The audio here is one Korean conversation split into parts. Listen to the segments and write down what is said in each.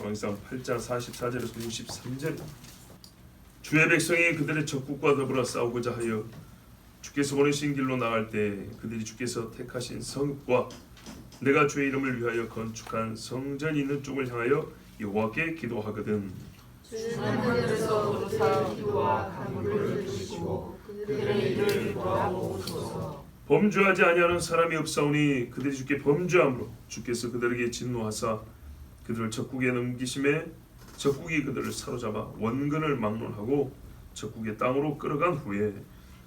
왕기상 8장 44절에서 63절. 주의 백성이 그들의 적국과 더불어 싸우고자 하여 주께서 보내신 길로 나갈 때 그들이 주께서 택하신 성읍과 내가 주의 이름을 위하여 건축한 성전이 있는 쪽을 향하여 여호와께 기도하거든. 주는 하늘에서 기도와 간구를 들으시고 그들의 일을 돌아보소서. 범죄하지 아니하는 사람이 없사오니 그들이 주께 범죄함으로 주께서 그들에게 진노하사 그들을 적국에 넘기심에 적국이 그들을 사로잡아 원근을 막론하고 적국의 땅으로 끌어간 후에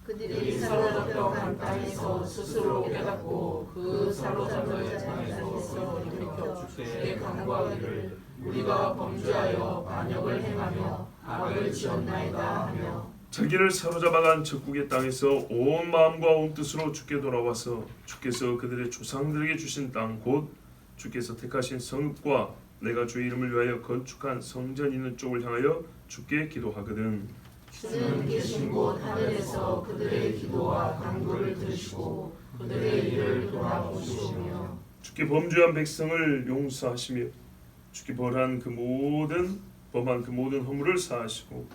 그들이 사로잡혀 간 땅에서 스스로 깨닫고 그 사로잡을 땅에서 돌이켜 주께 간구하기를 우리가 범죄하여 반역을 행하며 악을 지었나이다 하며 자기를 사로잡아간 적국의 땅에서 온 마음과 온 뜻으로 주께 돌아와서 주께서 그들의 조상들에게 주신 땅 곧 주께서 택하신 성읍과 내가 주의 이름을 위하여 건축한 성전 있는 쪽을 향하여 주께 기도하거든. 주는 계신 곳 하늘에서 그들의 기도와 간구를 들으시고 그들의 일을 돌아보시며 주께 범죄한 백성을 용서하시며 주께 범한 그 모든 허물을 사하시고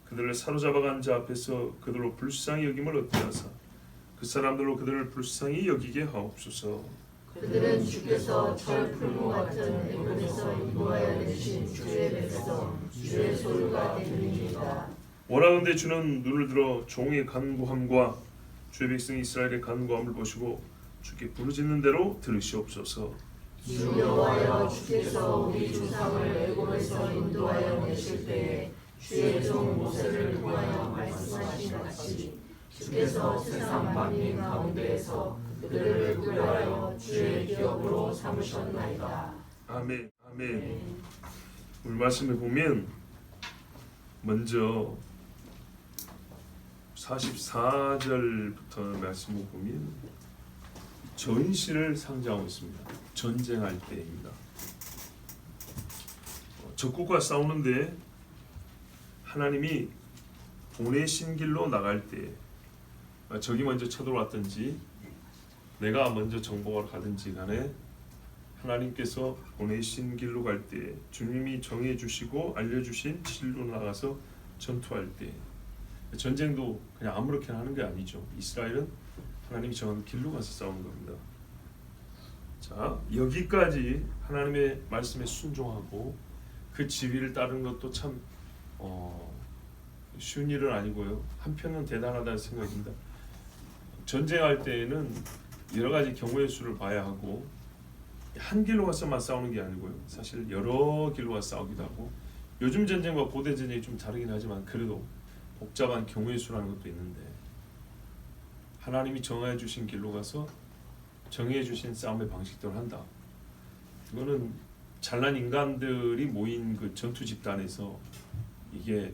그들을 사로잡아간 자 앞에서 그들로 불쌍히 여김을 얻게 하사 그 사람들로 그들을 불쌍히 여기게 하옵소서. 그들은 주께서 철 풀무 같은 애굽에서 인도하여 내신 주의 백성 주의 소유가 되리이다. 원하건대 주는 눈을 들어 종의 간구함과 주의 백성 이스라엘의 간구함을 보시고 주께 부르짖는 대로 들으시옵소서. 주 여호와여 주께서 우리 조상을 애굽에서 인도하여 내실 때에 주의 종 모세를 통하여 말씀하신 같이 주께서 세상 만민 가운데에서 그들을 구별하여 주의 기업으로 삼으셨나이다. 아멘. 아멘. 오늘 말씀에 보면 먼저 44절부터 말씀을 보면 전시를 상징하고 있습니다. 전쟁할 때입니다. 적국과 싸우는데 하나님이 보내신 길로 나갈 때 적이 먼저 쳐들어왔든지 내가 먼저 정복하러 가든지 간에 하나님께서 보내신 길로 갈 때 주님이 정해주시고 알려주신 길로 나가서 전투할 때 전쟁도 그냥 아무렇게나 하는 게 아니죠. 이스라엘은 하나님이 정한 길로 가서 싸우는 겁니다. 자, 여기까지 하나님의 말씀에 순종하고 그 지위를 따르는 것도 참 쉬운 일은 아니고요. 한편은 대단하다는 생각입니다. 전쟁할 때에는 여러 가지 경우의 수를 봐야 하고 한 길로 가서만 싸우는 게 아니고요. 사실 여러 길로 가서 싸우기도 하고 요즘 전쟁과 고대 전쟁이 좀 다르긴 하지만 그래도 복잡한 경우의 수라는 것도 있는데 하나님이 정해 주신 길로 가서 정해 주신 싸움의 방식대로 한다. 이거는 잘난 인간들이 모인 그 전투 집단에서 이게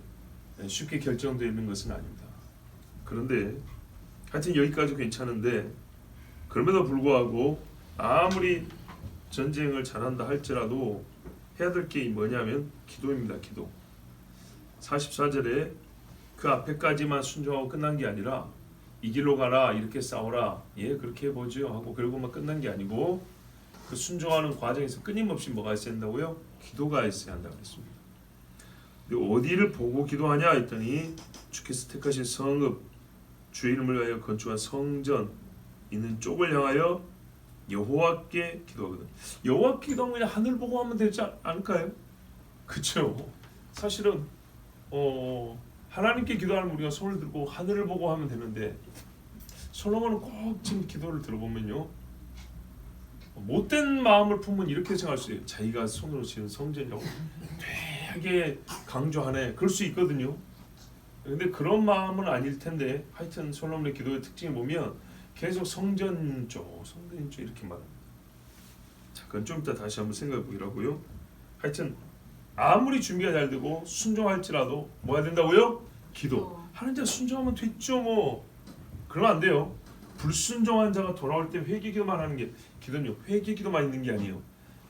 쉽게 결정되는 것은 아닙니다. 그런데 하여튼 여기까지 괜찮은데 그럼에도 불구하고 아무리 전쟁을 잘한다 할지라도 해야 될 게 뭐냐면 기도입니다. 기도. 44절에 그 앞에까지만 순종하고 끝난 게 아니라 이 길로 가라 이렇게 싸워라 예 그렇게 해보죠 하고 그러고만 끝난 게 아니고 그 순종하는 과정에서 끊임없이 뭐가 있어야 한다고요? 기도가 있어야 한다고 그랬습니다. 어디를 보고 기도하냐 했더니 주께서 택하신 성읍 주의 이름을 위하여 건축한 성전 있는 쪽을 향하여 여호와께 기도하거든. 여호와께 기도하면 그냥 하늘 보고 하면 되지 않을까요? 그렇죠. 사실은 하나님께 기도하면 우리가 손을 들고 하늘을 보고 하면 되는데 솔로몬은 꼭 지금 기도를 들어보면요 못된 마음을 품으면 이렇게 생각할 수 있어요. 자기가 손으로 지은 성전이라고 되게 강조하네. 그럴 수 있거든요. 근데 그런 마음은 아닐 텐데 하여튼 솔로몬의 기도의 특징을 보면 계속 성전 쪽 이렇게 말합니다. 자, 그건 좀 이따 다시 한번 생각해 보기라고요. 하여튼 아무리 준비가 잘 되고 순종할지라도 뭐 해야 된다고요? 기도. 하는 자 순종하면 됐죠 뭐. 그러면 안 돼요. 불순종한 자가 돌아올 때 회개기도만 하는 게 기도는요. 회개기도만 있는 게 아니에요.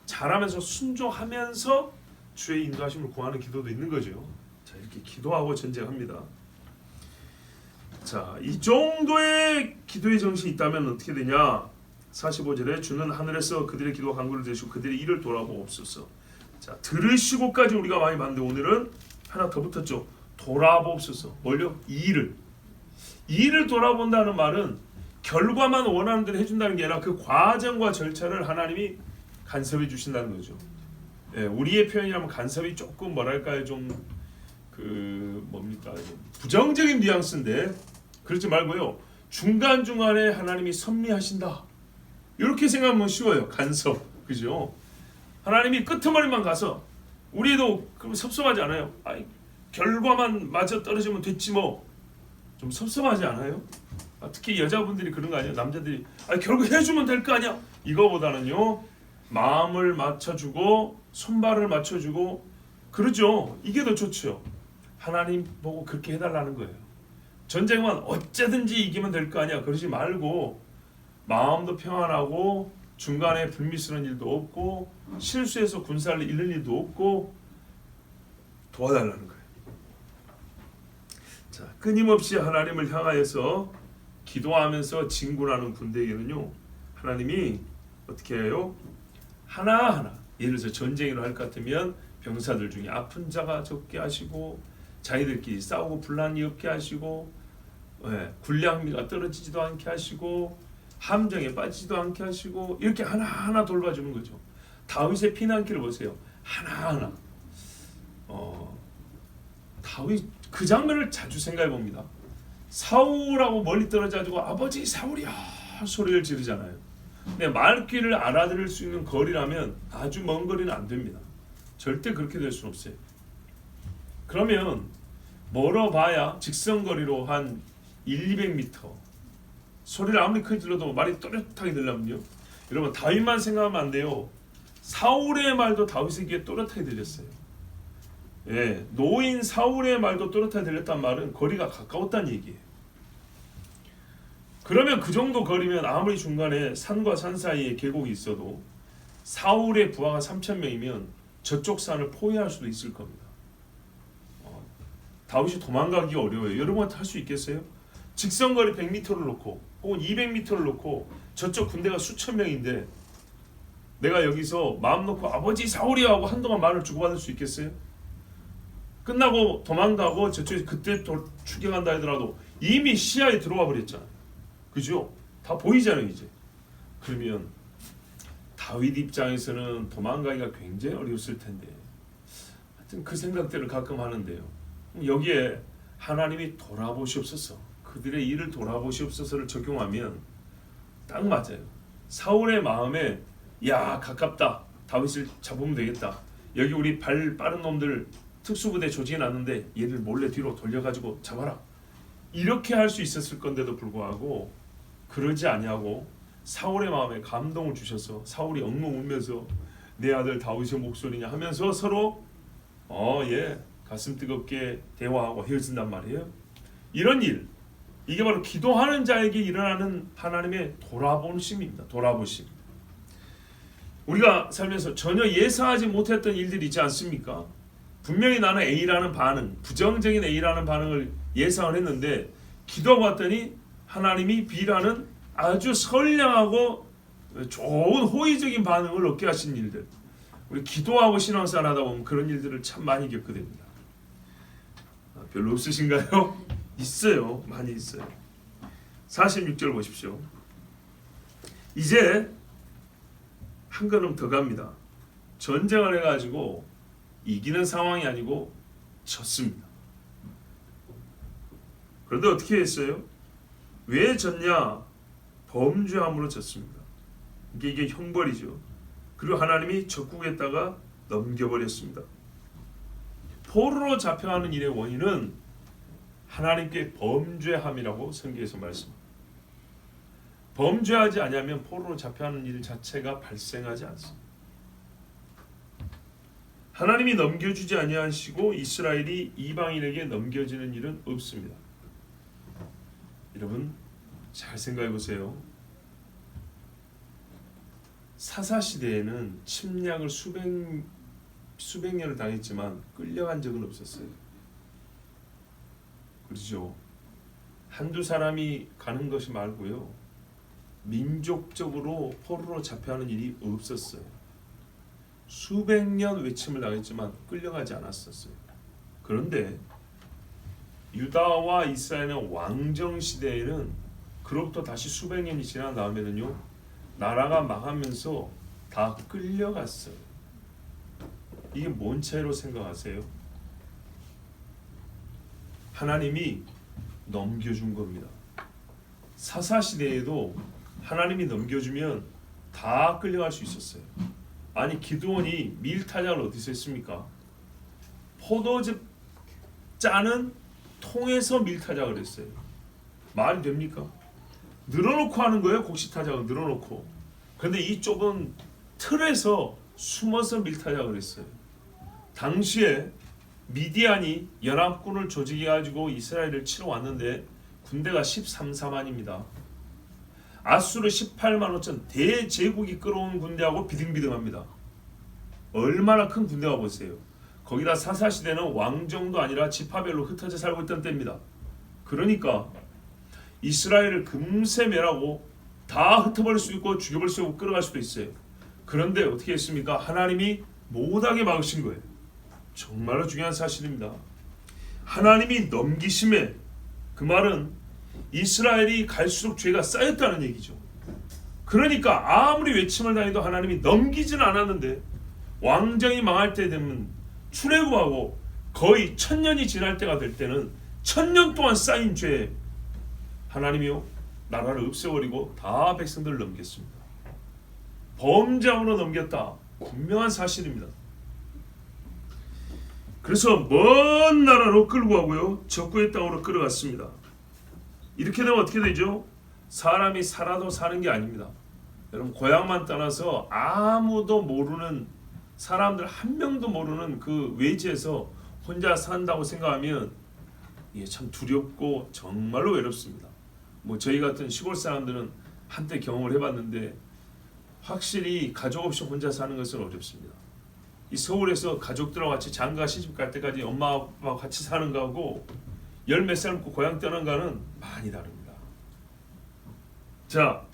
잘하면서 순종하면서 주의 인도하심을 구하는 기도도 있는 거죠. 자, 이렇게 기도하고 전쟁합니다. 자, 이 정도의 기도의 정신이 있다면 어떻게 되냐? 45절에 주는 하늘에서 그들의 기도와 간구를 들으시고 그들의 일을 돌아보옵소서. 자, 들으시고까지 우리가 많이 봤는데 오늘은 하나 더 붙었죠. 돌아보옵소서. 뭘요? 일을 돌아본다는 말은 결과만 원하는 대로 해준다는 게 아니라 그 과정과 절차를 하나님이 간섭해 주신다는 거죠. 예, 우리의 표현이라면 간섭이 조금 뭐랄까요, 좀 뭡니까, 좀 부정적인 뉘앙스인데 그렇지 말고요. 중간 중간에 하나님이 섭리하신다. 이렇게 생각하면 쉬워요. 간섭, 그죠? 하나님이 끄트머리만 가서 우리도 그럼 섭섭하지 않아요? 아이, 결과만 맞아 떨어지면 됐지 뭐. 좀 섭섭하지 않아요? 특히 여자분들이 그런 거 아니에요? 남자들이 결국 해주면 될 거 아니야? 이거보다는요, 마음을 맞춰주고 손발을 맞춰주고 그러죠. 이게 더 좋죠. 하나님 보고 그렇게 해달라는 거예요. 전쟁만 어쩌든지 이기면 될 거 아니야? 그러지 말고 마음도 평안하고 중간에 불미스러운 일도 없고 실수해서 군사를 잃는 일도 없고 도와달라는 거예요. 자, 끊임없이 하나님을 향하여서 기도하면서 진군하는 군대에게는요, 하나님이 어떻게 해요? 하나하나, 예를 들어서 전쟁을 할 것 같으면 병사들 중에 아픈 자가 적게 하시고 자기들끼리 싸우고 분란이 없게 하시고, 군량미가 떨어지지도 않게 하시고 함정에 빠지지도 않게 하시고, 이렇게 하나하나 돌봐주는 거죠. 다윗의 피난길을 보세요. 하나하나. 다윗 그 장면을 자주 생각해 봅니다. 사울하고 멀리 떨어져 가지고 아버지 사울이야 소리를 지르잖아요. 근데 말귀를 알아들을 수 있는 거리라면 아주 먼 거리는 안 됩니다. 절대 그렇게 될 수는 없어요. 그러면 멀어봐야 직선거리로 한 1-200m, 소리를 아무리 크게 질러도 말이 또렷하게 들려면요, 여러분 다윗만 생각하면 안 돼요. 사울의 말도 다윗에게 또렷하게 들렸어요. 예, 노인 사울의 말도 또렷하게 들렸단 말은 거리가 가까웠다는 얘기예요. 그러면 그 정도 거리면 아무리 중간에 산과 산 사이에 계곡이 있어도 사울의 부하가 3,000명이면 저쪽 산을 포위할 수도 있을 겁니다. 다윗이 도망가기 어려워요. 여러분한테 할 수 있겠어요? 직선거리 100m를 놓고 혹은 200m를 놓고 저쪽 군대가 수천 명인데 내가 여기서 마음 놓고 아버지 사울이야 하고 한동안 말을 주고받을 수 있겠어요? 끝나고 도망가고 저쪽에 그때 추격한다 하더라도 이미 시야에 들어와 버렸잖아요. 그죠? 다 보이잖아요 이제. 그러면 다윗 입장에서는 도망가기가 굉장히 어려웠을 텐데, 하여튼 그 생각들을 가끔 하는데요. 여기에 하나님이 돌아보시옵소서, 그들의 일을 돌아보시옵소서를 적용하면 딱 맞아요. 사울의 마음에 야 가깝다, 다윗을 잡으면 되겠다, 여기 우리 발 빠른 놈들 특수부대 조직해놨는데 얘를 몰래 뒤로 돌려가지고 잡아라, 이렇게 할 수 있었을 건데도 불구하고 그러지 아니하고 사울의 마음에 감동을 주셔서 사울이 엉엉 울면서 내 아들 다윗의 목소리냐 하면서 서로 가슴 뜨겁게 대화하고 헤어진단 말이에요. 이런 일, 이게 바로 기도하는 자에게 일어나는 하나님의 돌아보심입니다. 돌아보심. 우리가 살면서 전혀 예상하지 못했던 일들이 있지 않습니까? 분명히 나는 A라는 반응, 부정적인 A라는 반응을 예상을 했는데 기도하고 봤더니 하나님이 B라는 아주 선량하고 좋은 호의적인 반응을 얻게 하신 일들, 우리 기도하고 신앙생활 하다 보면 그런 일들을 참 많이 겪게 됩니다. 별로 없으신가요? 있어요. 많이 있어요. 46절 보십시오. 이제 한 걸음 더 갑니다. 전쟁을 해가지고 이기는 상황이 아니고 졌습니다. 그런데 어떻게 했어요? 왜 졌냐? 범죄함으로 졌습니다. 이게 형벌이죠. 그리고 하나님이 적국에다가 넘겨버렸습니다. 포로로 잡혀가는 일의 원인은 하나님께 범죄함이라고 성경에서 말씀합니다. 범죄하지 아니하면 포로로 잡혀가는 일 자체가 발생하지 않습니다. 하나님이 넘겨주지 아니하시고 이스라엘이 이방인에게 넘겨지는 일은 없습니다. 여러분 잘 생각해 보세요. 사사시대에는 침략을 수백 년을 당했지만 끌려간 적은 없었어요. 그렇죠? 한두 사람이 가는 것이 말고요, 민족적으로 포로로 잡혀가는 일이 없었어요. 수백 년 외침을 당했지만 끌려가지 않았었어요. 그런데 유다와 이스라엘의 왕정 시대에는 그로부터 다시 수백 년이 지난 다음에는요, 나라가 망하면서 다 끌려갔어요. 이게 뭔 차이로 생각하세요? 하나님이 넘겨준 겁니다. 사사시대에도 하나님이 넘겨주면 다 끌려갈 수 있었어요. 아니 기드온이 밀타작을 어디서 했습니까? 포도즙 짜는 통에서 밀타작을 했어요. 말이 됩니까? 늘어놓고 하는 거예요. 곡식타작을 늘어놓고. 그런데 이 좁은 틀에서 숨어서 밀타작을 했어요. 당시에 미디안이 연합군을 조직해가지고 이스라엘을 치러 왔는데 군대가 13,4만입니다. 아수르 18만 5천 대제국이 끌어온 군대하고 비등비등합니다. 얼마나 큰 군대가 보세요. 거기다 사사시대는 왕정도 아니라 지파별로 흩어져 살고 있던 때입니다. 그러니까 이스라엘을 금세 멸하고 다 흩어버릴 수 있고 죽여버릴 수 있고 끌어갈 수도 있어요. 그런데 어떻게 했습니까? 하나님이 못하게 막으신 거예요. 정말로 중요한 사실입니다. 하나님이 넘기심에, 그 말은 이스라엘이 갈수록 죄가 쌓였다는 얘기죠. 그러니까 아무리 외침을 다해도 하나님이 넘기지는 않았는데 왕정이 망할 때 되면 출애굽하고 거의 1000년이 지날 때가 될 때는 1000년 동안 쌓인 죄 하나님이요 나라를 없애버리고 다 백성들을 넘겼습니다. 범죄함으로 넘겼다. 분명한 사실입니다. 그래서 먼 나라로 끌고 가고요, 적구의 땅으로 끌어갔습니다. 이렇게 되면 어떻게 되죠? 사람이 살아도 사는 게 아닙니다. 여러분 고향만 떠나서 아무도 모르는, 사람들 한 명도 모르는 그 외지에서 혼자 산다고 생각하면 이게 참 두렵고 정말로 외롭습니다. 뭐 저희 같은 시골 사람들은 한때 경험을 해봤는데 확실히 가족 없이 혼자 사는 것은 어렵습니다. 이 서울에서 가족들하고 같이 장가 시집 갈 때까지 엄마 아빠와 같이 사는 거하고 열 몇 살 먹고 고향 떠난 거는 많이 다릅니다. 자,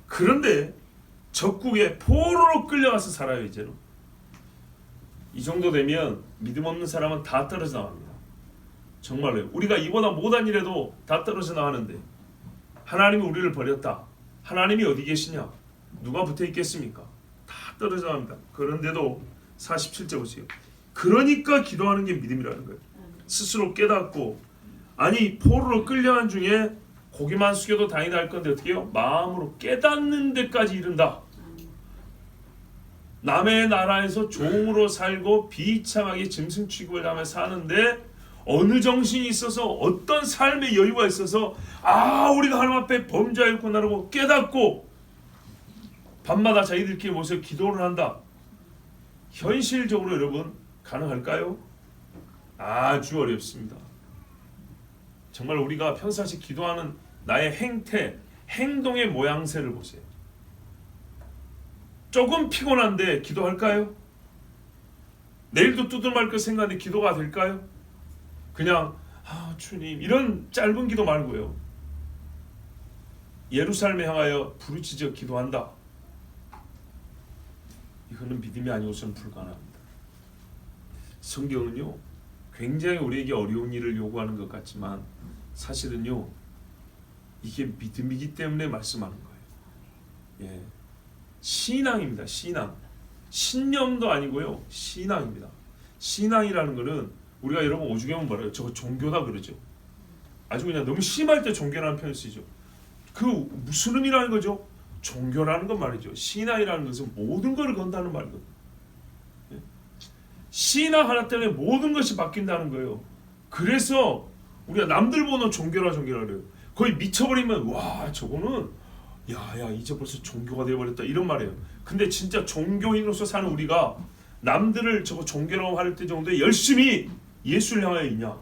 그런데 적국에 포로로 끌려가서 살아요. 이제는 이 정도 되면 믿음 없는 사람은 다 떨어져 나갑니다. 정말로요. 우리가 이보다 못한 일에도 다 떨어져 나가는데 하나님이 우리를 버렸다. 하나님이 어디 계시냐? 누가 붙어 있겠습니까? 다 떨어져 나갑니다. 그런데도 47절 보세요. 그러니까 기도하는 게 믿음이라는 거예요. 스스로 깨닫고, 아니 포로로 끌려간 중에 고기만 숙여도 다행이다 할 건데 어떻게 해요? 마음으로 깨닫는 데까지 이른다. 남의 나라에서 종으로 살고 비참하게 짐승 취급을 하며 사는데 어느 정신이 있어서 어떤 삶의 여유가 있어서 우리가 하나님 앞에 범죄하였구나라고 깨닫고 밤마다 자기들끼리 모여서 기도를 한다. 현실적으로 여러분 가능할까요? 아주 어렵습니다. 정말 우리가 평상시 기도하는 나의 행태, 행동의 모양새를 보세요. 조금 피곤한데 기도할까요? 내일도 두들말 것 생각하는데 기도가 될까요? 그냥 주님 이런 짧은 기도 말고요, 예루살렘에 향하여 부르짖어 기도한다. 이거는 믿음이 아니고서는 불가능합니다. 성경은요 굉장히 우리에게 어려운 일을 요구하는 것 같지만 사실은요 이게 믿음이기 때문에 말씀하는 거예요. 예, 신앙입니다. 신앙. 신념도 아니고요, 신앙입니다. 신앙이라는 거는 우리가 여러분 오죽에 보면 뭐래요? 저거 종교다 그러죠. 아주 그냥 너무 심할 때 종교라는 표현을 쓰죠. 그 무슨 의미라는 거죠? 종교라는 건 말이죠. 신앙이라는 것은 모든 것을 건다는 말이거든요. 예? 신앙 하나 때문에 모든 것이 바뀐다는 거예요. 그래서 우리가 남들 보는 종교라 그래요. 거의 미쳐버리면 와 저거는 야 이제 벌써 종교가 되어버렸다 이런 말이에요. 근데 진짜 종교인으로서 사는 우리가 남들을 저거 종교라고 할 때 정도에 열심히 예수를 향하여 있냐?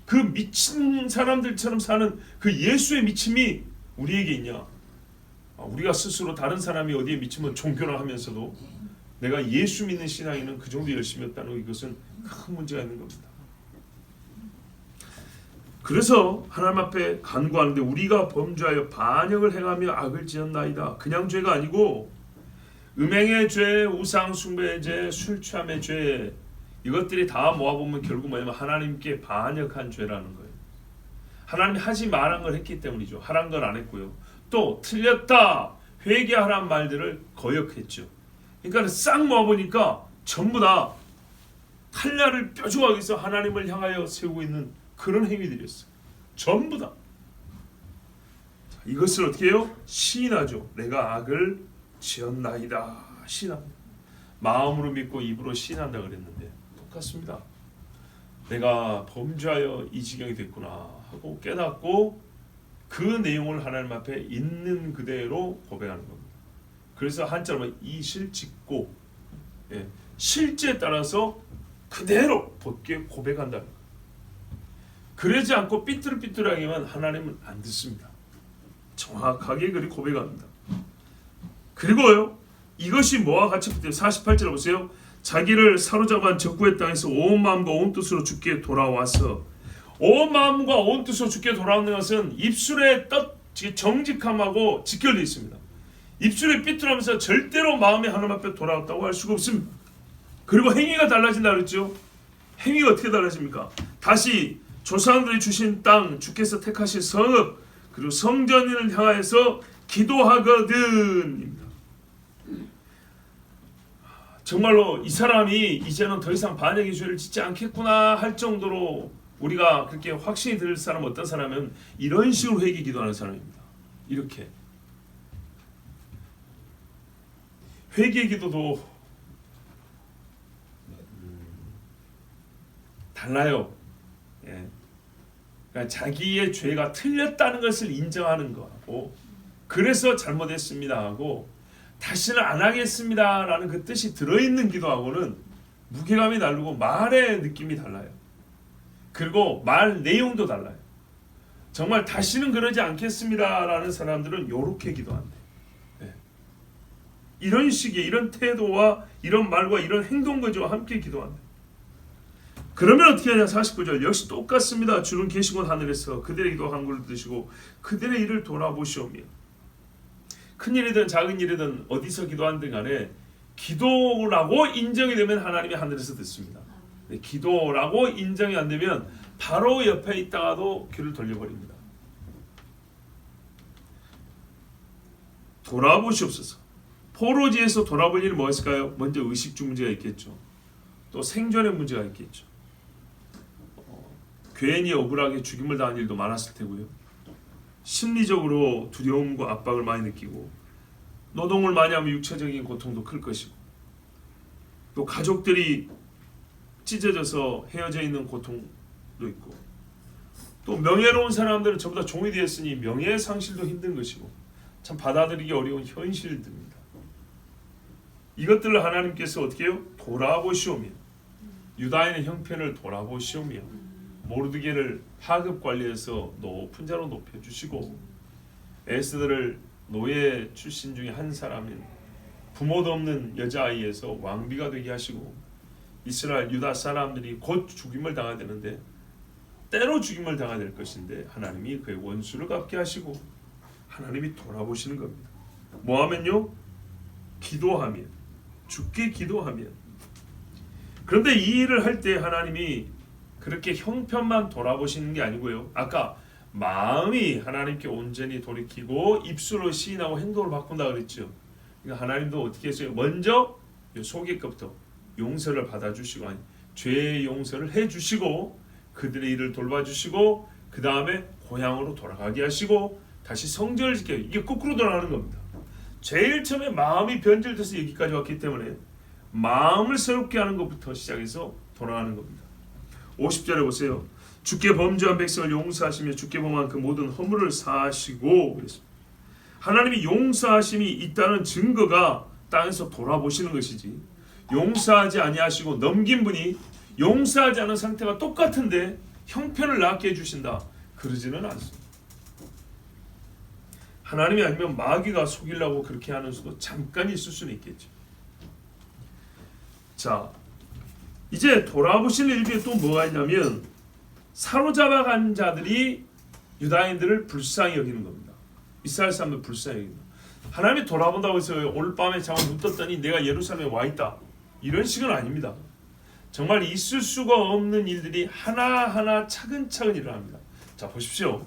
그 미친 사람들처럼 사는 그 예수의 미침이 우리에게 있냐? 우리가 스스로 다른 사람이 어디에 미치면 종교라 하면서도 내가 예수 믿는 신앙인은 그 정도 열심히 했다는 이것은 큰 문제가 있는 겁니다. 그래서 하나님 앞에 간구하는데 우리가 범죄하여 반역을 행하며 악을 지었나이다. 그냥 죄가 아니고 음행의 죄, 우상 숭배의 죄, 술 취함의 죄, 이것들이 다 모아보면 결국 뭐냐면 하나님께 반역한 죄라는 거예요. 하나님이 하지 말한 걸 했기 때문이죠. 하란 걸 안 했고요. 또 틀렸다, 회개하라는 말들을 거역했죠. 그러니까 싹 모아보니까 전부 다 칼날을 뾰족하게 해서 하나님을 향하여 세우고 있는 그런 행위들이었어요. 전부 다. 이것을 어떻게 해요? 시인하죠. 내가 악을 지었나이다. 시인합니다. 마음으로 믿고 입으로 시인한다 그랬는데 똑같습니다. 내가 범죄하여 이 지경이 됐구나 하고 깨닫고 그 내용을 하나님 앞에 있는 그대로 고백하는 겁니다. 그래서 한자로 이실직고, 실제에 따라서 그대로 벗게 고백한다는 거예요. 그러지 않고 삐뚤삐뚤하게만 하나님은 안 듣습니다. 정확하게 그리 고백합니다. 그리고요, 이것이 뭐와 같이 붙어요? 48절 보세요. 자기를 사로잡은 적구의 땅에서 온 마음과 온 뜻으로 주께 돌아와서, 온 마음과 온 뜻으로 주께 돌아오는 것은 입술의 정직함하고 직결되어 있습니다. 입술에 삐뚤하면서 절대로 마음이 하나님 앞에 돌아왔다고 할 수가 없습니다. 그리고 행위가 달라진다 그랬죠. 행위가 어떻게 달라집니까? 다시 조상들이 주신 땅, 주께서 택하신 성읍, 그리고 성전을 향하여서 기도하거든. 정말로 이 사람이 이제는 더 이상 반역의 죄를 짓지 않겠구나 할 정도로 우리가 그렇게 확신이 들 사람은 어떤 사람은 이런 식으로 회개 기도하는 사람입니다. 이렇게 회개 기도도 달라요. 그러니까 자기의 죄가 틀렸다는 것을 인정하는 거하고, 그래서 잘못했습니다 하고 다시는 안 하겠습니다 라는 그 뜻이 들어있는 기도하고는 무게감이 다르고 말의 느낌이 달라요. 그리고 말 내용도 달라요. 정말 다시는 그러지 않겠습니다 라는 사람들은 요렇게 기도한대. 이런 식의 이런 태도와 이런 말과 이런 행동 거지와 함께 기도한대. 그러면 어떻게 하냐. 49절 역시 똑같습니다. 주는 계시곤 하늘에서 그들의 기도 한 그릇 드시고 그들의 일을 돌아보시오며. 큰 일이든 작은 일이든 어디서 기도하든 간에 기도라고 인정이 되면 하나님이 하늘에서 듣습니다. 기도라고 인정이 안 되면 바로 옆에 있다가도 귀를 돌려버립니다. 돌아보시옵소서. 포로지에서 돌아볼 일이 무엇일까요? 먼저 의식주 문제가 있겠죠. 또 생존의 문제가 있겠죠. 괜히 억울하게 죽임을 당한 일도 많았을 테고요. 심리적으로 두려움과 압박을 많이 느끼고, 노동을 많이 하면 육체적인 고통도 클 것이고, 또 가족들이 찢어져서 헤어져 있는 고통도 있고, 또 명예로운 사람들은 전부 다 종이 되었으니 명예 상실도 힘든 것이고, 참 받아들이기 어려운 현실들입니다. 이것들을 하나님께서 어떻게 해요? 돌아보시오며, 유다인의 형편을 돌아보시오며 모르드게를 하급 관리해서 높은 자로 높여주시고, 에스더를 노예 출신 중에 한 사람인 부모도 없는 여자아이에서 왕비가 되게 하시고, 이스라엘 유다 사람들이 곧 죽임을 당해야 되는데 때로 죽임을 당해야 될 것인데 하나님이 그의 원수를 갚게 하시고 하나님이 돌아보시는 겁니다. 뭐하면요? 기도하면, 죽게 기도하면. 그런데 이 일을 할 때 하나님이 그렇게 형편만 돌아보시는 게 아니고요. 아까 마음이 하나님께 온전히 돌이키고 입술로 시인하고 행동을 바꾼다 그랬죠. 그러니까 하나님도 어떻게 했어요? 먼저 속의 것부터 용서를 받아주시고, 아니 죄의 용서를 해주시고 그들의 일을 돌봐주시고, 그 다음에 고향으로 돌아가게 하시고 다시 성전을 지켜요. 이게 거꾸로 돌아가는 겁니다. 제일 처음에 마음이 변질돼서 여기까지 왔기 때문에 마음을 새롭게 하는 것부터 시작해서 돌아가는 겁니다. 50절에 보세요. 주께 범죄한 백성을 용서하시며 주께 범한 그 모든 허물을 사하시고 그랬습니다. 하나님이 용서하심이 있다는 증거가 땅에서 돌아보시는 것이지, 용서하지 아니하시고 넘긴 분이 용서하지 않은 상태가 똑같은데 형편을 낫게 해주신다, 그러지는 않습니다. 하나님이 아니면 마귀가 속이려고 그렇게 하는 수도 잠깐 있을 수는 있겠죠. 자, 이제 돌아보시는 일 중에 또 뭐가 있냐면, 사로잡아간 자들이 유다인들을 불쌍히 여기는 겁니다. 이스라엘 사람들 불쌍히 여깁니다. 하나님이 돌아본다고 해서 오늘 밤에 자고 눈 떴더니 내가 예루살렘에 와 있다, 이런 식은 아닙니다. 정말 있을 수가 없는 일들이 하나하나 차근차근 일어납니다. 자, 보십시오.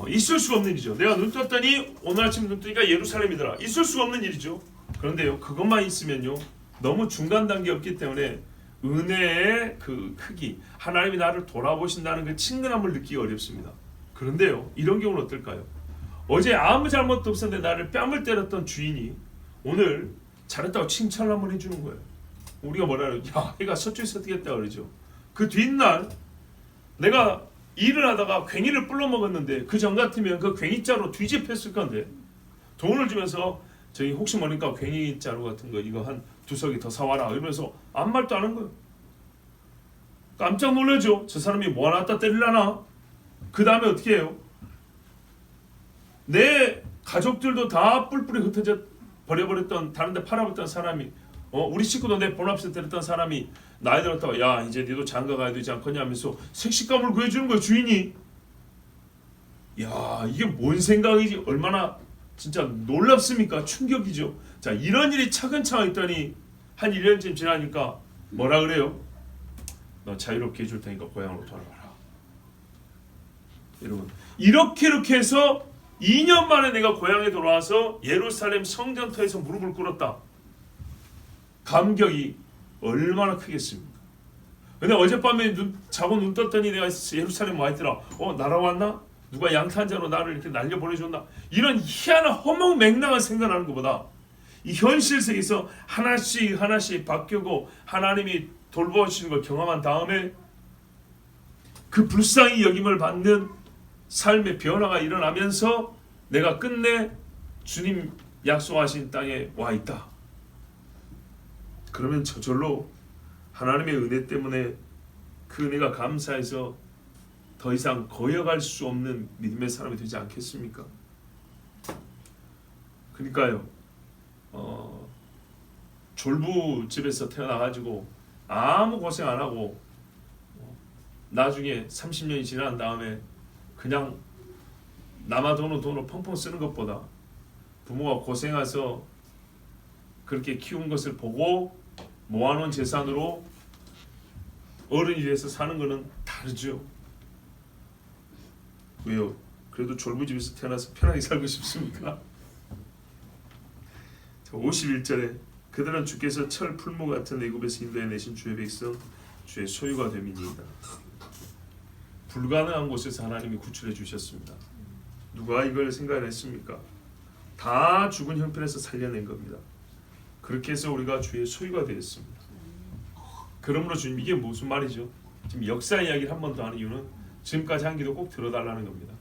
있을 수가 없는 일이죠. 내가 눈 떴더니 오늘 아침 눈 뜨니까 예루살렘이더라. 있을 수가 없는 일이죠. 그런데요, 그것만 있으면요, 너무 중간 단계 없기 때문에 은혜의 그 크기, 하나님이 나를 돌아보신다는 그 친근함을 느끼기 어렵습니다. 그런데요, 이런 경우는 어떨까요? 어제 아무 잘못도 없었는데 나를 뺨을 때렸던 주인이 오늘 잘했다고 칭찬을 한번 해주는 거예요. 우리가 뭐라 그래요? 야, 얘가 서쪽에서 뛰겠다 그러죠. 그 뒷날 내가 일을 하다가 괭이를 불러 먹었는데 그 전 같으면 그 괭이자로 뒤집혔을 건데 돈을 주면서 저기 혹시 모르니까 괭이자루 같은 거 이거 한 2석이 더 사와라 이러면서 아무 말도 안 한 거예요. 깜짝 놀라죠. 저 사람이 뭐 하나 갖다 때리려나? 그 다음에 어떻게 해요? 내 가족들도 다 뿔뿔이 흩어져 버려버렸던, 다른데 팔아버렸던 사람이, 우리 식구도 내 본 앞에서 때렸던 사람이 나이 들었다고, 야 이제 니도 장가 가야 되지 않겠냐 하면서 색시감을 구해주는 거야, 주인이. 야, 이게 뭔 생각이지? 얼마나 진짜 놀랍습니까? 충격이죠. 자, 이런 일이 차근차근 있더니 한 1년쯤 지나니까 뭐라 그래요? 너 자유롭게 해줄 테니까 고향으로 돌아가라. 여러분, 이렇게 해서 2년 만에 내가 고향에 돌아와서 예루살렘 성전터에서 무릎을 꿇었다. 감격이 얼마나 크겠습니까? 근데 어젯밤에 자고 눈 떴더니 내가 예루살렘 와 있더라. 날아왔나? 누가 양탄자로 나를 이렇게 날려보내줬나? 이런 희한한 허무맹랑한 생각하는 것보다 이 현실 세계에서 하나씩 바뀌고 하나님이 돌보시는 걸 경험한 다음에 그 불쌍히 여김을 받는 삶의 변화가 일어나면서 내가 끝내 주님 약속하신 땅에 와 있다. 그러면 저절로 하나님의 은혜 때문에 그 은혜가 감사해서 더 이상 거역할 수 없는 믿음의 사람이 되지 않겠습니까? 그러니까요, 졸부집에서 태어나가지고 아무 고생 안 하고 나중에 30년이 지난 다음에 그냥 남아도는 돈을 펑펑 쓰는 것보다 부모가 고생해서 그렇게 키운 것을 보고 모아놓은 재산으로 어른이 돼서 사는 것은 다르죠. 왜요? 그래도 졸부집에서 태어나서 편하게 살고 싶습니까? 51절에 그들은 주께서 철 풀무 같은 애굽에서 인도해 내신 주의 백성 주의 소유가 됨이니이다. 불가능한 곳에서 하나님이 구출해 주셨습니다. 누가 이걸 생각했습니까? 다 죽은 형편에서 살려낸 겁니다. 그렇게 해서 우리가 주의 소유가 되었습니다. 그러므로 주님, 이게 무슨 말이죠? 지금 역사 이야기를 한 번 더 하는 이유는 지금까지 한 기도 꼭 들어달라는 겁니다.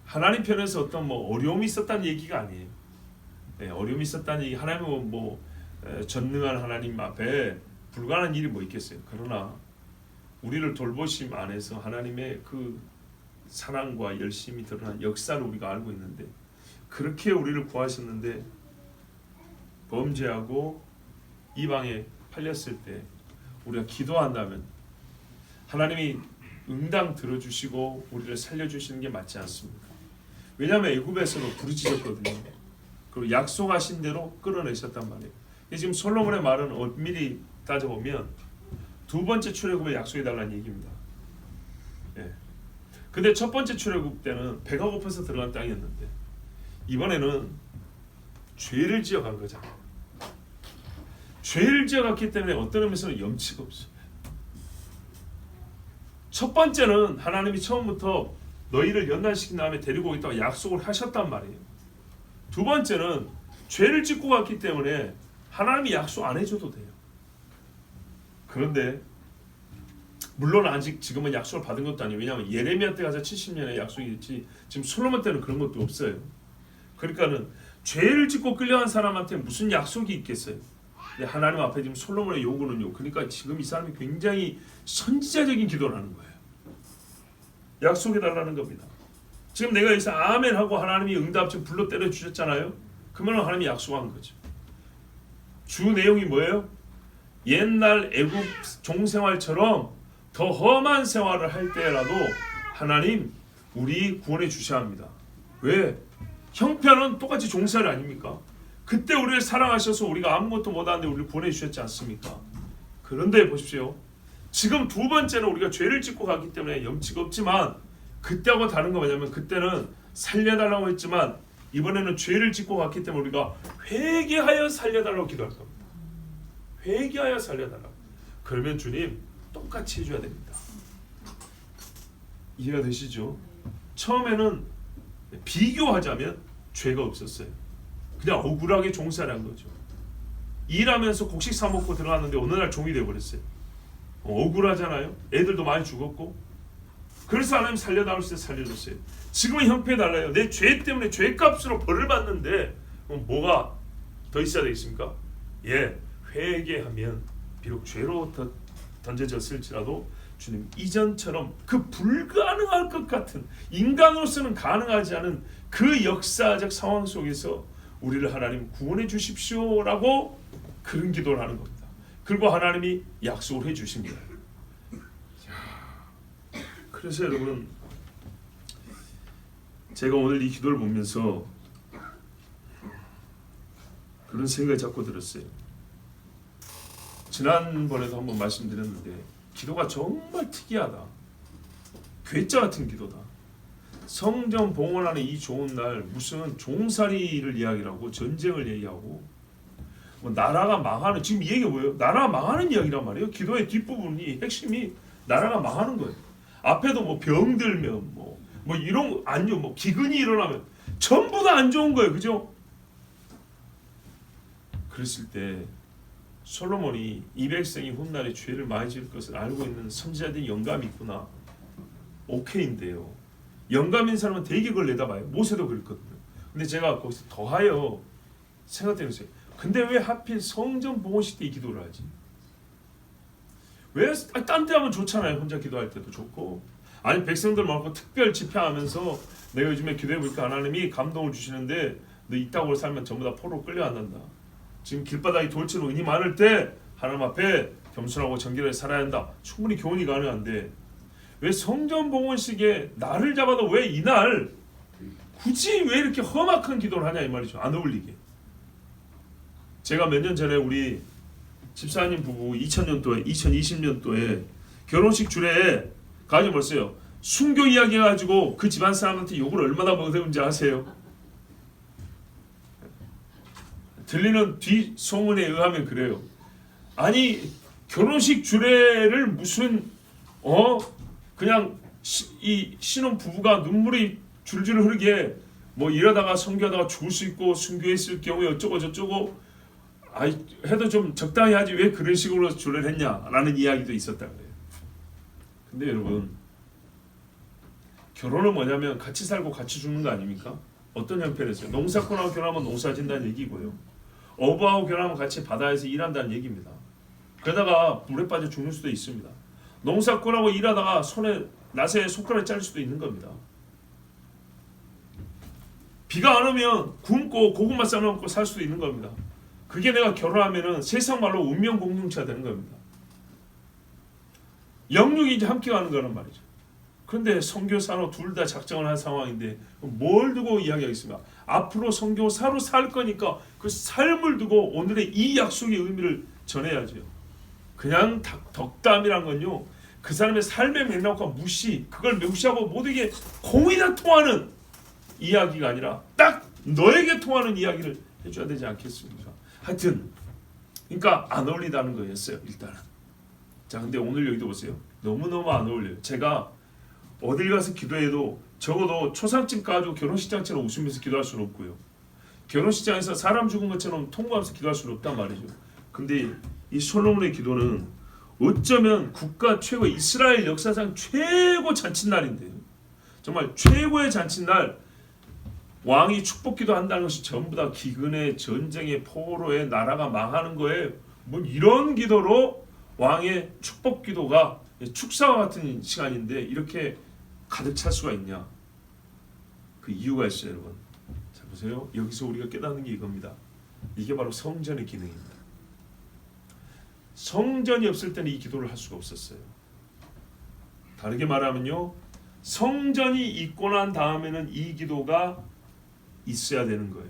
하나님 편에서 어떤 어려움이 있었다는 얘기가 아니에요. 네, 어려움이 있었다는 얘기, 하나님은 전능한 하나님 앞에 불가능한 일이 뭐 있겠어요. 그러나 우리를 돌보심 안에서 하나님의 그 사랑과 열심이 드러난 역사를 우리가 알고 있는데, 그렇게 우리를 구하셨는데 범죄하고 이방에 팔렸을 때 우리가 기도한다면 하나님이 응당 들어주시고 우리를 살려주시는 게 맞지 않습니까? 왜냐하면 애굽에서도 부르짖었거든요. 그리고 약속하신 대로 끌어내셨단 말이에요. 지금 솔로몬의 말은 엄밀히 따져보면 두 번째 출애굽에 약속해달라는 얘기입니다. 예. 근데 첫 번째 출애굽 때는 배가 고파서 들어간 땅이었는데 이번에는 죄를 지어간 거잖아요. 죄를 지어갔기 때문에 어떤 의미에서는 염치가 없어요. 첫 번째는 하나님이 처음부터 너희를 연단시킨 다음에 데리고 오겠다고 약속을 하셨단 말이에요. 두 번째는 죄를 짓고 갔기 때문에 하나님이 약속 안 해줘도 돼요. 그런데 물론 아직 지금은 약속을 받은 것도 아니에요. 왜냐하면 예레미야 때 가서 70년의 약속이 있지 지금 솔로몬 때는 그런 것도 없어요. 그러니까는 죄를 짓고 끌려간 사람한테 무슨 약속이 있겠어요. 근데 하나님 앞에 지금 솔로몬의 요구는요, 그러니까 지금 이 사람이 굉장히 선지자적인 기도를 하는 거예요. 약속해달라는 겁니다. 지금 내가 여기서 아멘 하고 하나님이 응답 지금 불러 때려 주셨잖아요. 그러면 하나님이 약속한 거죠. 주 내용이 뭐예요? 옛날 애굽 종생활처럼 더 험한 생활을 할 때라도 하나님 우리 구원해 주셔야 합니다. 왜? 형편은 똑같이 종살이 아닙니까? 그때 우리를 사랑하셔서 우리가 아무것도 못하는데 우리를 보내주셨지 않습니까? 그런데 보십시오. 지금 두 번째는 우리가 죄를 짓고 갔기 때문에 염치가 없지만 그때하고 다른 거 뭐냐면 그때는 살려달라고 했지만 이번에는 죄를 짓고 갔기 때문에 우리가 회개하여 살려달라고 기도할 겁니다. 회개하여 살려달라고. 그러면 주님 똑같이 해줘야 됩니다. 이해가 되시죠? 처음에는 비교하자면 죄가 없었어요. 그냥 억울하게 종살이한 거죠. 일하면서 곡식 사 먹고 들어갔는데 어느 날 종이 되어버렸어요. 억울하잖아요. 애들도 많이 죽었고. 그래서 하나님 살려달라고 때 살려줬어요. 지금은 형편이 달라요. 내 죄 때문에 죄값으로 벌을 받는데 뭐가 더 있어야 되겠습니까? 예, 회개하면 비록 죄로 던져졌을지라도 주님 이전처럼 그 불가능할 것 같은 인간으로서는 가능하지 않은 그 역사적 상황 속에서 우리를 하나님 구원해 주십시오라고 그런 기도를 하는 겁니다. 그리고 하나님이 약속을 해 주십니다. 그래서 여러분 제가 오늘 이 기도를 보면서 그런 생각이 자꾸 들었어요. 지난번에도 한번 말씀드렸는데 기도가 정말 특이하다. 괴짜 같은 기도다. 성전 봉헌하는 이 좋은 날 무슨 종살이를 이야기하고 전쟁을 얘기하고 뭐 나라가 망하는 지금 이 얘기가 뭐예요? 나라가 망하는 이야기란 말이에요. 기도의 뒷부분이 핵심이 나라가 망하는 거예요. 앞에도 뭐 병들면 뭐 이런 안 좋은 뭐 기근이 일어나면 전부 다 안 좋은 거예요. 그죠? 그랬을 때 솔로몬이 이 백성이 훗날에 죄를 많이 지을 것을 알고 있는 선지자들이 영감이 있구나. 오케이인데요. 영감인 사람은 되게 그걸 내다봐요. 모세도 그랬거든요. 근데 제가 거기서 더하여 생각해보세요. 근데 왜 하필 성전 봉헌식 때 이 기도를 하지? 왜 딴 때 하면 좋잖아요. 혼자 기도할 때도 좋고. 아니 백성들 많고 특별 집회하면서 내가 요즘에 기도해보니까 하나님이 감동을 주시는데 너 이따구로 살면 전부 다 포로로 끌려간단다. 지금 길바닥이 돌처럼 은이 많을 때 하나님 앞에 겸손하고 정결하게 살아야 한다. 충분히 교훈이 가능한데 왜 성전 봉헌식에 날을 잡아도 왜 이날 굳이 왜 이렇게 험악한 기도를 하냐 이 말이죠. 안 어울리게. 제가 몇 년 전에 우리 집사님 부부 2020년도에 결혼식 주례에 가지 뭐였어요? 순교 이야기 해가지고 그 집안 사람한테 욕을 얼마나 먹었는지 아세요? 들리는 뒷소문에 의하면 그래요. 아니 결혼식 주례를 무슨 그냥 이 신혼 부부가 눈물이 줄줄 흐르게 뭐 이러다가 선교하다가 죽을 수 있고 순교했을 경우에 어쩌고 저쩌고 해도 좀 적당히 하지 왜 그런 식으로 주례를 했냐라는 이야기도 있었다 그래요. 근데 여러분 결혼은 뭐냐면 같이 살고 같이 죽는 거 아닙니까? 어떤 형편에서요? 농사꾼하고 결혼하면 농사 진다는 얘기고요. 어부하고 결혼하면 같이 바다에서 일한다는 얘기입니다. 그러다가 물에 빠져 죽는 수도 있습니다. 농사꾼하고 일하다가 낫에 손가락 잘릴 수도 있는 겁니다. 비가 안 오면 굶고 고구마 싸먹고 살 수도 있는 겁니다. 그게 내가 결혼하면은 세상 말로 운명 공동체가 되는 겁니다. 영육이 이제 함께 가는 거란 말이죠. 그런데 선교사로 둘 다 작정을 한 상황인데 뭘 두고 이야기하겠습니까? 앞으로 선교사로 살 거니까 그 삶을 두고 오늘의 이 약속의 의미를 전해야죠. 그냥 덕담이란 건요. 그 사람의 삶의 맥락과 그걸 무시하고 모두에게 공이 다 통하는 이야기가 아니라 딱 너에게 통하는 이야기를 해줘야 되지 않겠습니까? 하여튼 그러니까 안 어울리다는 거였어요. 일단은. 자 근데 오늘 여기도 보세요. 너무너무 안 어울려요. 제가 어딜 가서 기도해도 적어도 초상집 가지고 결혼식장처럼 웃으면서 기도할 수는 없고요. 결혼식장에서 사람 죽은 것처럼 통과하면서 기도할 수는 없단 말이죠. 근데 이 솔로몬의 기도는 어쩌면 국가 최고 이스라엘 역사상 최고 잔칫날인데요. 정말 최고의 잔칫날 왕이 축복기도 한다는 것이 전부 다 기근에 전쟁에 포로에 나라가 망하는 거에 뭐 이런 기도로 왕의 축복기도가 축사와 같은 시간인데 이렇게 가득 찰 수가 있냐? 그 이유가 있어요, 여러분. 자 보세요. 여기서 우리가 깨닫는 게 이겁니다. 이게 바로 성전의 기능입니다. 성전이 없을 때는 이 기도를 할 수가 없었어요. 다르게 말하면요. 성전이 있고 난 다음에는 이 기도가 있어야 되는 거예요.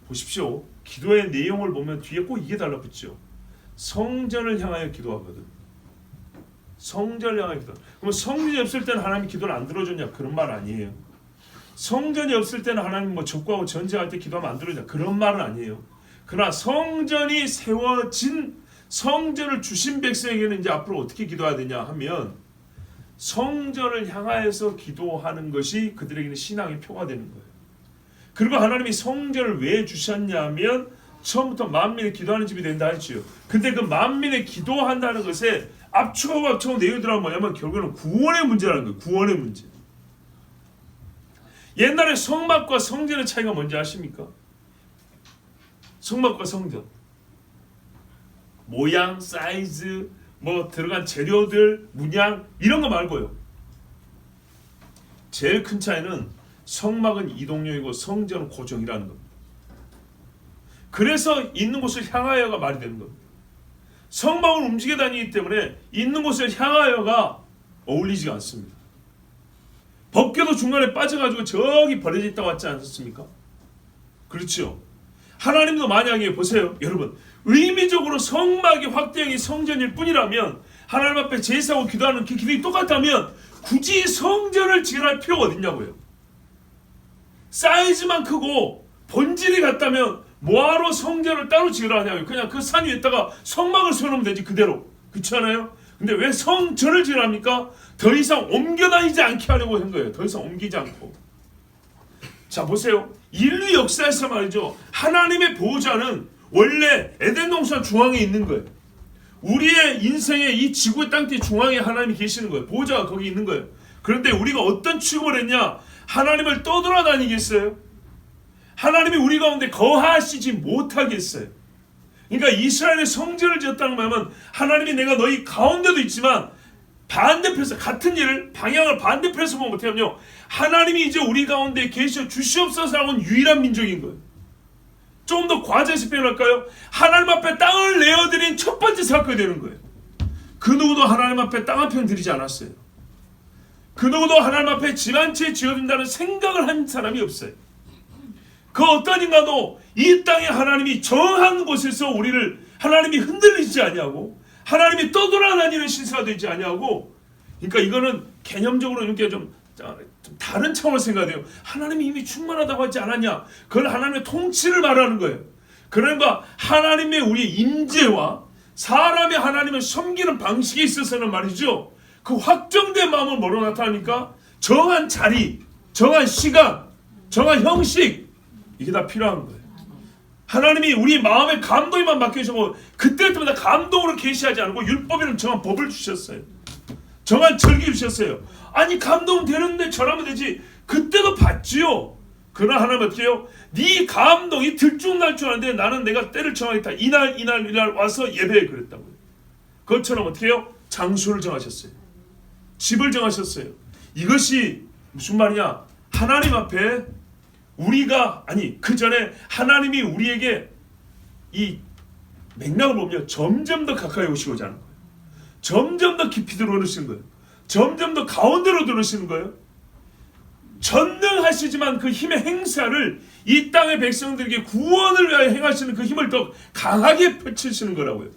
보십시오. 기도의 내용을 보면 뒤에 꼭 이게 달라붙죠. 성전을 향하여 기도하거든. 성전을 향하여 기도. 그럼 성전이 없을 때는 하나님 기도를 안 들어줬냐? 그런 말 아니에요. 성전이 없을 때는 하나님 뭐 적구하고 전쟁할 때 기도하면 안 들어주냐? 그런 말은 아니에요. 그러나 성전이 세워진 성전을 주신 백성에게는 이제 앞으로 어떻게 기도해야 되냐 하면 성전을 향하여서 기도하는 것이 그들에게는 신앙의 표가 되는 거예요. 그리고 하나님이 성전을 왜 주셨냐면 처음부터 만민의 기도하는 집이 된다 했지요. 근데 그 만민의 기도한다는 것에 압축하고 압축하고 내용들은 뭐냐면 결국은 구원의 문제라는 거예요. 구원의 문제. 옛날에 성막과 성전의 차이가 뭔지 아십니까? 성막과 성전 모양, 사이즈, 뭐 들어간 재료들, 문양 이런 거 말고요. 제일 큰 차이는 성막은 이동용이고 성전은 고정이라는 겁니다. 그래서 있는 곳을 향하여가 말이 되는 겁니다. 성막은 움직여 다니기 때문에 있는 곳을 향하여가 어울리지가 않습니다. 벗겨도 중간에 빠져가지고 저기 버려져 있다 왔지 않습니까? 그렇죠. 하나님도 만약에 보세요, 여러분. 의미적으로 성막이 확대형이 성전일 뿐이라면 하나님 앞에 제사하고 기도하는 그 기도가 똑같다면 굳이 성전을 지어할 필요가 어딨냐고요. 사이즈만 크고 본질이 같다면 뭐하러 성전을 따로 지으라 하냐고요. 그냥 그 산 위에다가 성막을 세워놓으면 되지 그대로. 그렇지 않아요? 근데 왜 성전을 지으라 합니까? 더 이상 옮겨다니지 않게 하려고 한 거예요. 더 이상 옮기지 않고. 자 보세요. 인류 역사에서 말이죠. 하나님의 보호자는 원래 에덴 동산 중앙에 있는 거예요. 우리의 인생의 이 지구의 땅띠 중앙에 하나님이 계시는 거예요. 보호자가 거기 있는 거예요. 그런데 우리가 어떤 취급을 했냐? 하나님을 떠돌아다니겠어요? 하나님이 우리 가운데 거하시지 못하겠어요. 그러니까 이스라엘의 성전을 지었다는 말은 하나님이 내가 너희 가운데도 있지만 반대편에서 같은 일을 방향을 반대편에서 보면 어떻게 하면요. 하나님이 이제 우리 가운데 계셔 주시옵소서라고는 유일한 민족인 거예요. 좀 더 과장해서 표현할까요? 하나님 앞에 땅을 내어드린 첫 번째 사건이 되는 거예요. 그 누구도 하나님 앞에 땅 한 평 드리지 않았어요. 그 누구도 하나님 앞에 집 한 채 지어준다는 생각을 한 사람이 없어요. 그 어떤 인간도 이 땅에 하나님이 정한 곳에서 우리를 하나님이 흔들리지 아니하고 하나님이 떠돌아다니는 신사가 되지 아니하고, 그러니까 이거는 개념적으로 이렇게 좀 다른 차원을 생각해요. 하나님이 이미 충만하다고 하지 않았냐? 그건 하나님의 통치를 말하는 거예요. 그러니까 하나님의 우리의 임재와 사람의 하나님을 섬기는 방식에 있어서는 말이죠. 그 확정된 마음을 뭐로 나타나니까 정한 자리, 정한 시간, 정한 형식 이게 다 필요한 거예요. 하나님이 우리 마음의 감동에만 맡겨주고 그때마다 감동으로 계시하지 않고 율법에는 정한 법을 주셨어요. 정한 절기 주셨어요. 아니 감동 되는데 절하면 되지. 그때도 받지요. 그러나 하나님 어떻게 해요? 네 감동이 들쭉날쭉 하는데 나는 내가 때를 정하겠다. 이날 와서 예배에 그랬다고요. 그것처럼 어떻게 해요? 장소를 정하셨어요. 집을 정하셨어요. 이것이 무슨 말이냐? 하나님 앞에 우리가 그 전에 하나님이 우리에게 이 맥락을 보면 점점 더 가까이 오시고자 하는 거예요. 점점 더 깊이 들어오시는 거예요. 점점 더 가운데로 들어오시는 거예요. 전능하시지만 그 힘의 행사를 이 땅의 백성들에게 구원을 위하여 행하시는 그 힘을 더 강하게 펼치시는 거라고요.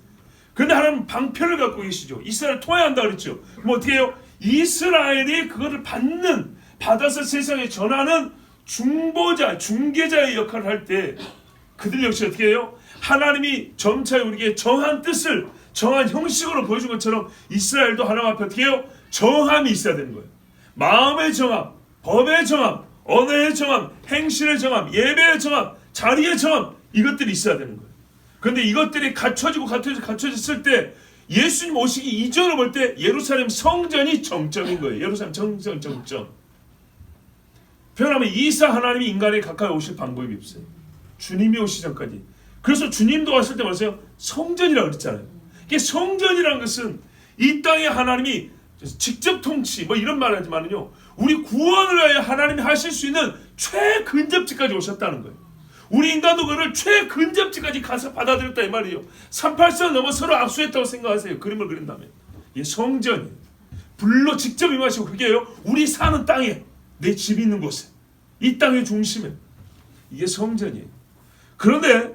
그런데 하나님은 방편을 갖고 계시죠. 이스라엘을 통해야 한다 그랬죠. 그럼 어떻게 해요? 이스라엘이 그거를 받아서 세상에 전하는 중보자, 중개자의 역할을 할 때 그들 역시 어떻게 해요? 하나님이 점차 우리에게 정한 뜻을 정한 형식으로 보여준 것처럼 이스라엘도 하나님 앞에 어떻게 해요? 정함이 있어야 되는 거예요. 마음의 정함, 법의 정함, 언어의 정함, 행실의 정함, 예배의 정함, 자리의 정함 이것들이 있어야 되는 거예요. 그런데 이것들이 갖춰졌을 때 예수님 오시기 이전을 볼 때 예루살렘 성전이 정점인 거예요. 예루살렘 정점. 표현하면 이사 하나님이 인간에 가까이 오실 방법이 없어요. 주님이 오시기 전까지. 그래서 주님도 왔을 때 말했어요. 성전이라고 그랬잖아요. 이게 성전이라는 것은 이 땅에 하나님이 직접 통치 이런 말 하지만은요. 우리 구원을 위하여 하나님이 하실 수 있는 최근접지까지 오셨다는 거예요. 우리 인간도 그를 최근접지까지 가서 받아들였다 이 말이에요. 383 넘어 서로 압수했다고 생각하세요. 그림을 그린다면. 이게 성전이에요. 불로 직접 임하시고 그게요. 우리 사는 땅에 내 집이 있는 곳에 이 땅의 중심에. 이게 성전이에요. 그런데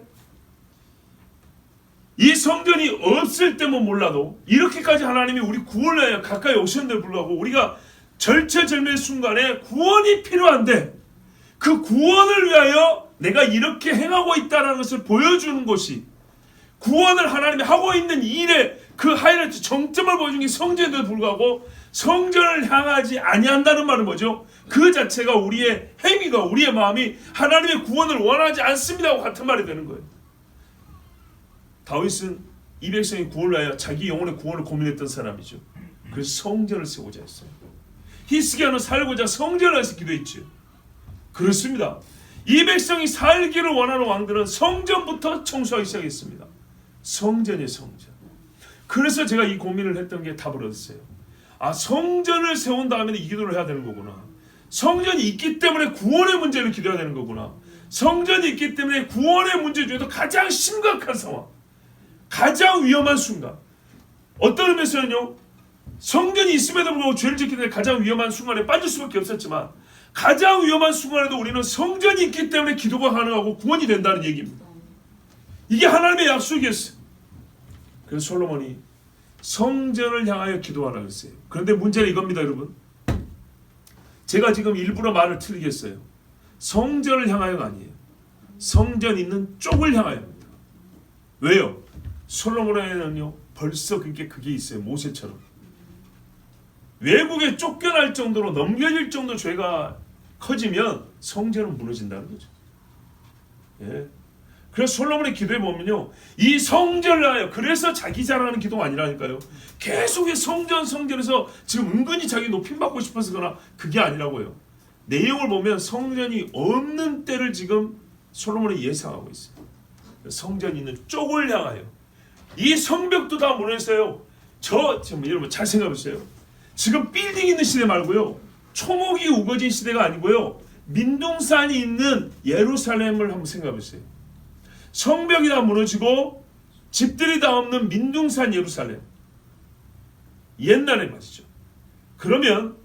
이 성전이 없을 때면 몰라도 이렇게까지 하나님이 우리 구원을 위하여 가까이 오셨는데 불구하고 우리가 절체절명의 순간에 구원이 필요한데 그 구원을 위하여 내가 이렇게 행하고 있다는 것을 보여주는 것이 구원을 하나님이 하고 있는 일에 그 하이라이트 정점을 보여주는 게 성전에도 불구하고 성전을 향하지 아니한다는 말은 뭐죠? 그 자체가 우리의 행위가 우리의 마음이 하나님의 구원을 원하지 않습니다와 같은 말이 되는 거예요. 다윗은 이 백성의 구원을 위하여 자기 영혼의 구원을 고민했던 사람이죠. 그래서 성전을 세우고자 했어요. 히스기야는 살고자 성전을 위해서 기도했죠. 그렇습니다. 이 백성이 살기를 원하는 왕들은 성전부터 청소하기 시작했습니다. 성전이에요, 성전. 그래서 제가 이 고민을 했던 게 답을 얻었어요. 아, 성전을 세운 다음에 이 기도를 해야 되는 거구나. 성전이 있기 때문에 구원의 문제를 기도해야 되는 거구나. 성전이 있기 때문에 구원의 문제 중에도 가장 심각한 상황, 가장 위험한 순간. 어떤 의미에서는요, 성전이 있음에도 불구하고 죄를 짓기 때문에 가장 위험한 순간에 빠질 수밖에 없었지만 가장 위험한 순간에도 우리는 성전이 있기 때문에 기도가 가능하고 구원이 된다는 얘기입니다. 이게 하나님의 약속이었어요. 그래서 솔로몬이 성전을 향하여 기도하라고 했어요. 그런데 문제는 이겁니다, 여러분. 제가 지금 일부러 말을 틀리겠어요. 성전을 향하여가 아니에요. 성전 있는 쪽을 향하여입니다. 왜요? 솔로몬에는요 벌써 그게 있어요. 모세처럼 외국에 쫓겨날 정도로 넘겨질 정도로 죄가 커지면 성전은 무너진다는 거죠. 예. 그래서 솔로몬의 기도에 보면요, 이 성전을 하여, 그래서 자기 자랑하는 기도가 아니라니까요. 계속 성전에서 지금 은근히 자기 높임받고 싶어서거나 그게 아니라고요. 내용을 보면 성전이 없는 때를 지금 솔로몬이 예상하고 있어요. 성전이 있는 쪽을 향하여. 이 성벽도 다 무너졌어요. 지금 여러분 잘 생각해보세요. 지금 빌딩 있는 시대 말고요, 초목이 우거진 시대가 아니고요, 민둥산이 있는 예루살렘을 한번 생각해보세요. 성벽이 다 무너지고 집들이 다 없는 민둥산 예루살렘. 옛날에 말이죠. 그러면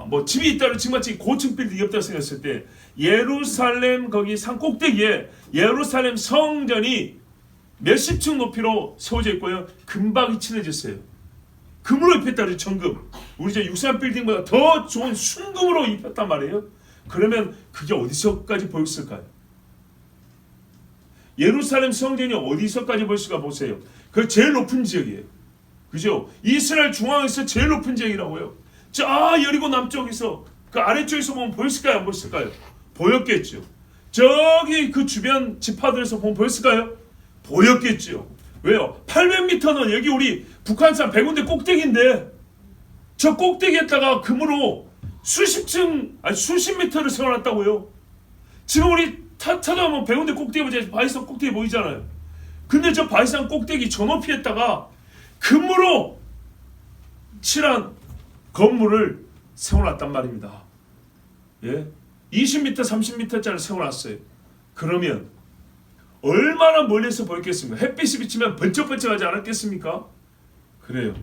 뭐 집이 있다면 지금 마치 고층 빌딩이 없다고 생각했을 때 예루살렘 거기 산 꼭대기에 예루살렘 성전이 몇십 층 높이로 세워져 있고요, 금박이 칠해졌어요. 금으로 입혔다, 정금. 우리 저 63 빌딩보다 더 좋은 순금으로 입혔단 말이에요. 그러면 그게 어디서까지 보였을까요? 예루살렘 성전이 어디서까지 보였을까 보세요. 그 제일 높은 지역이에요. 그죠? 이스라엘 중앙에서 제일 높은 지역이라고요. 저 여리고 남쪽에서 그 아래쪽에서 보면 보였을까요? 안 보였을까요? 보였겠죠. 저기 그 주변 지파들에서 보면 보였을까요? 보였겠죠. 왜요? 800m는 여기 우리 북한산 백운대 꼭대기인데 저 꼭대기에다가 금으로 수십 미터를 세워놨다고요. 지금 우리 찾아보면 백운대 꼭대기 보자, 바위산 꼭대기 보이잖아요. 근데 저 바위산 꼭대기 저 높이에다가 금으로 칠한 건물을 세워놨단 말입니다. 예? 20m, 30m짜리 세워놨어요. 그러면 얼마나 멀리서 보였겠습니까? 햇빛이 비치면 번쩍번쩍하지 않았겠습니까? 그래요.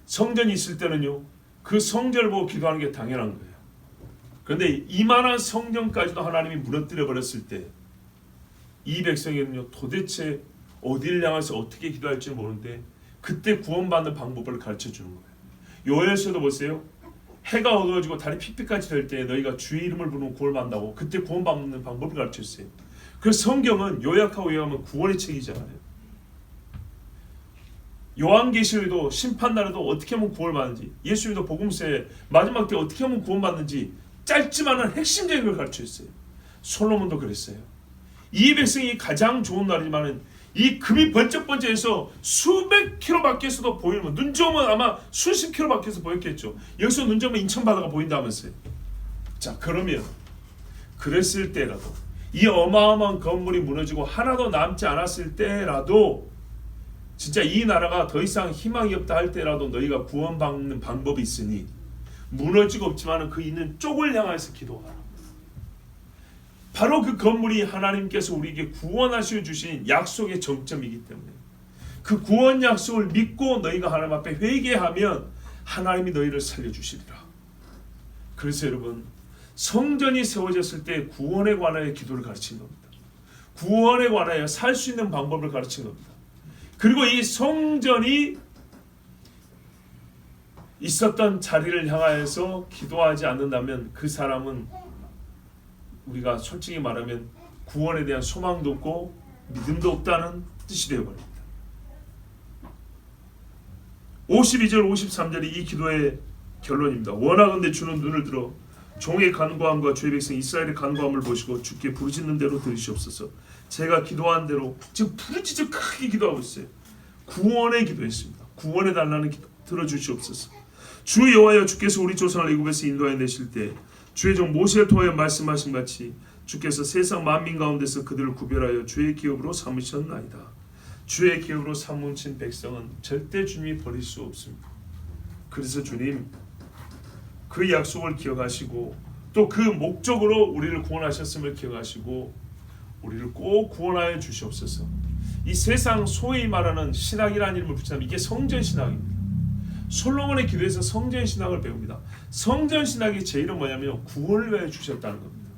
성전이 있을 때는요, 그 성전을 보고 기도하는 게 당연한 거예요. 그런데 이만한 성전까지도 하나님이 무너뜨려 버렸을 때 이 백성에는요, 도대체 어디를 향해서 어떻게 기도할지 모르는데 그때 구원받는 방법을 가르쳐 주는 거예요. 요엘서도 보세요. 해가 어두워지고 달이 핏빛같이 될 때 너희가 주의 이름을 부르면 구원받는다고 그때 구원받는 방법을 가르쳐 주세요. 그래서 성경은 요약하고 요약하면 구원의 책이잖아요. 요한계시록에도 심판날에도 어떻게 하면 구원을 받는지, 예수님도 복음서에 마지막 때 어떻게 하면 구원받는지 짧지만은 핵심적인 걸 가르쳐줬어요. 솔로몬도 그랬어요. 이 백성이 가장 좋은 날이지만은 이 금이 번쩍번쩍해서 수백 킬로 밖에서도 보이면, 눈 좋으면 아마 수십 킬로 밖에서 보였겠죠. 여기서 눈 좋으면 인천 바다가 보인다면서요. 자, 그러면 그랬을 때라도, 이 어마어마한 건물이 무너지고 하나도 남지 않았을 때라도, 진짜 이 나라가 더 이상 희망이 없다 할 때라도 너희가 구원받는 방법이 있으니 무너지고 없지만 그 있는 쪽을 향해서 기도하라. 바로 그 건물이 하나님께서 우리에게 구원하시어 주신 약속의 정점이기 때문에 그 구원 약속을 믿고 너희가 하나님 앞에 회개하면 하나님이 너희를 살려주시리라. 그래서 여러분, 성전이 세워졌을 때 구원에 관하여 기도를 가르친 겁니다. 구원에 관하여 살 수 있는 방법을 가르친 겁니다. 그리고 이 성전이 있었던 자리를 향하여서 기도하지 않는다면 그 사람은 우리가 솔직히 말하면 구원에 대한 소망도 없고 믿음도 없다는 뜻이 되어버립니다. 52절 53절이 이 기도의 결론입니다. 원하건대 주는 눈을 들어 종의 간구함과 주의 백성 이스라엘의 간구함을 보시고 주께 부르짖는 대로 들으시옵소서. 제가 기도한 대로 지금 부르짖어 크게 기도하고 있어요. 구원에 기도했습니다. 구원해 달라는 기도 들어주시옵소서. 주 여호와여, 주께서 우리 조상을 애굽에서 인도하여 내실 때 주의 종 모세를 통하여 말씀하신 같이 주께서 세상 만민 가운데서 그들을 구별하여 주의 기업으로 삼으셨나이다. 주의 기업으로 삼으신 백성은 절대 주님이 버릴 수 없습니다. 그래서 주님 그 약속을 기억하시고 또 그 목적으로 우리를 구원하셨음을 기억하시고 우리를 꼭 구원하여 주시옵소서. 이 세상 소위 말하는 신학이라는 이름을 붙이면 이게 성전신학입니다. 솔로몬의 기도에서 성전신학을 배웁니다. 성전신학의 제일은 뭐냐면 구원을 위하여 주셨다는 겁니다.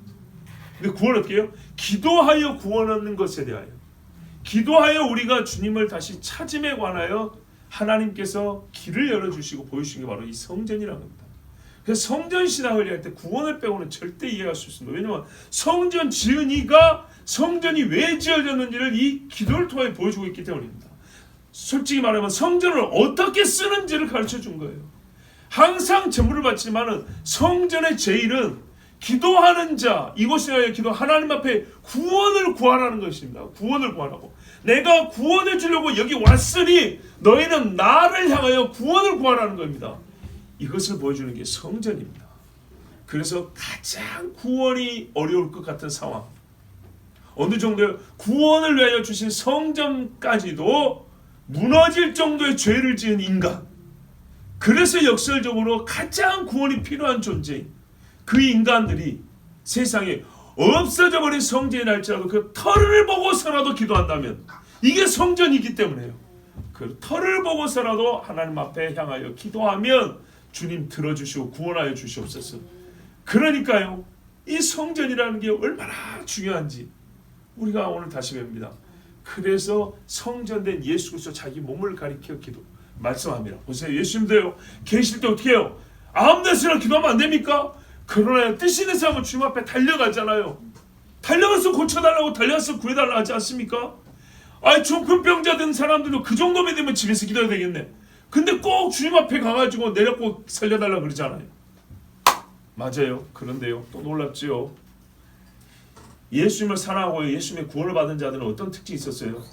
근데 구원 어떻게 해요? 기도하여 구원하는 것에 대하여, 기도하여 우리가 주님을 다시 찾음에 관하여 하나님께서 길을 열어주시고 보여주신 게 바로 이 성전이라는 겁니다. 그래서 성전신학을 할 때 구원을 빼고는 절대 이해할 수 있습니다. 왜냐하면 성전 지은 이가 성전이 왜 지어졌는지를 이 기도를 통해 보여주고 있기 때문입니다. 솔직히 말하면 성전을 어떻게 쓰는지를 가르쳐 준 거예요. 항상 제물을 바치지만은 성전의 제일은 기도하는 자, 이곳에 기도 하나님 앞에 구원을 구하라는 것입니다. 구원을 구하라고. 내가 구원해 주려고 여기 왔으니 너희는 나를 향하여 구원을 구하라는 겁니다. 이것을 보여주는 게 성전입니다. 그래서 가장 구원이 어려울 것 같은 상황, 어느 정도의 구원을 위하여 주신 성전까지도 무너질 정도의 죄를 지은 인간, 그래서 역설적으로 가장 구원이 필요한 존재인 그 인간들이 세상에 없어져 버린 성전이 할지라도 그 털을 보고서라도 기도한다면 이게 성전이기 때문에요. 그 털을 보고서라도 하나님 앞에 향하여 기도하면 주님 들어주시고 구원하여 주시옵소서. 그러니까요, 이 성전이라는 게 얼마나 중요한지 우리가 오늘 다시 뵙니다. 그래서 성전된 예수 그리스도 자기 몸을 가리켜 기도 말씀합니다. 보세요. 예수님도요, 계실 때 어떻게 해요? 아무 데서나 기도하면 안 됩니까? 그러나 뜻 있는 사람은 주님 앞에 달려가잖아요. 달려가서 고쳐달라고, 달려가서 구해달라고 하지 않습니까? 아니, 중풍병자 된 사람들도 그 정도면 되면 집에서 기도해야 되겠네. 근데 꼭 주님 앞에 가가지고 내려꼭 살려달라고 그러잖아요. 맞아요. 그런데요, 또 놀랍지요. 예수님을 사랑하고 예수님의 구원을 받은 자들은 어떤 특징이 있었어요?